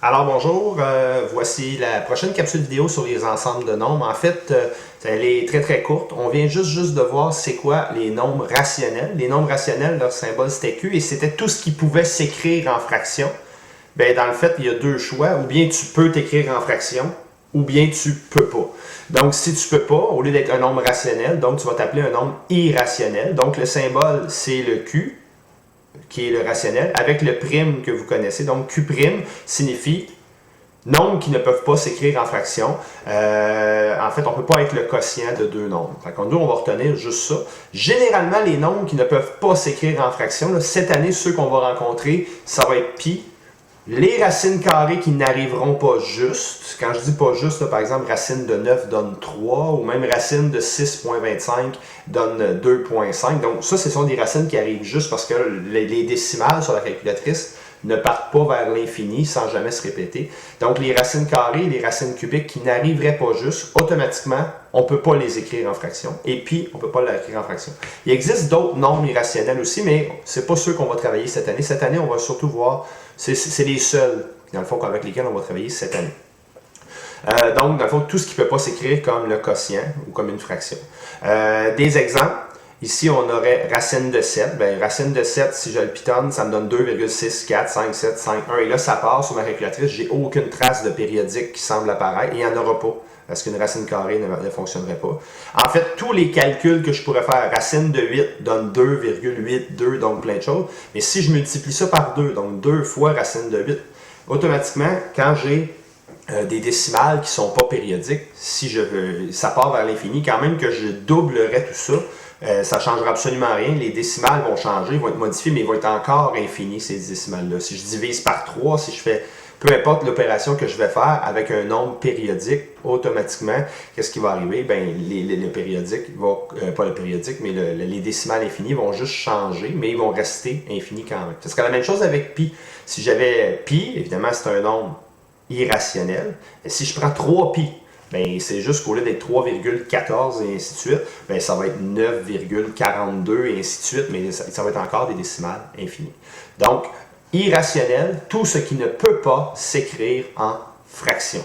Alors bonjour, voici la prochaine capsule vidéo sur les ensembles de nombres. En fait, elle est très courte. On vient juste de voir c'est quoi les nombres rationnels. Les nombres rationnels, leur symbole c'était Q et c'était tout ce qui pouvait s'écrire en fraction. Bien, dans le fait, il y a deux choix. Ou bien tu peux t'écrire en fraction, ou bien tu peux pas. Donc, si tu peux pas, au lieu d'être un nombre rationnel, donc tu vas t'appeler un nombre irrationnel. Donc, le symbole, c'est le Q, qui est le rationnel, avec le prime que vous connaissez. Donc, Q' signifie nombres qui ne peuvent pas s'écrire en fraction. En fait, on ne peut pas être le quotient de deux nombres. Fait nous, on va retenir juste ça. Généralement, les nombres qui ne peuvent pas s'écrire en fraction, là, cette année, ceux qu'on va rencontrer, ça va être pi. Les racines carrées qui n'arriveront pas juste, quand je dis pas juste, là, par exemple, racine de 9 donne 3, ou même racine de 6,25 donne 2,5. Donc ça, ce sont des racines qui arrivent juste parce que les décimales sur la calculatrice ne partent pas vers l'infini sans jamais se répéter. Donc les racines carrées, les racines cubiques qui n'arriveraient pas juste, automatiquement, on ne peut pas les écrire en fraction. Et puis, on ne peut pas l'écrire en fraction. Il existe d'autres nombres irrationnels aussi, mais ce n'est pas ceux qu'on va travailler cette année. Cette année, on va surtout voir, c'est les seuls, dans le fond, avec lesquels on va travailler cette année. Donc, dans le fond, tout ce qui ne peut pas s'écrire comme le quotient ou comme une fraction. Des exemples. Ici, on aurait racine de 7. Bien, racine de 7, si je le pitonne, ça me donne 2,645,751. Et là, ça part sur ma calculatrice. J'ai aucune trace de périodique qui semble apparaître. Il n'y en aura pas, parce qu'une racine carrée ne fonctionnerait pas. En fait, tous les calculs que je pourrais faire, racine de 8 donne 2,82, donc plein de choses. Mais si je multiplie ça par 2, donc 2 fois racine de 8, automatiquement, quand j'ai des décimales qui ne sont pas périodiques, si ça part vers l'infini, quand même que je doublerais tout ça, ça ne changera absolument rien. Les décimales vont changer, vont être modifiées, mais ils vont être encore infinies, ces décimales-là. Si je divise par 3, si je fais peu importe l'opération que je vais faire avec un nombre périodique, automatiquement, qu'est-ce qui va arriver? Bien, le périodique pas le périodique, mais les décimales infinies vont juste changer, mais ils vont rester infinis quand même. Ce serait la même chose avec pi. Si j'avais pi, évidemment, c'est un nombre irrationnel. Et si je prends 3pi, ben, c'est juste qu'au lieu d'être 3,14 et ainsi de suite, ben, ça va être 9,42 et ainsi de suite, mais ça va être encore des décimales infinies. Donc, irrationnel, tout ce qui ne peut pas s'écrire en fraction.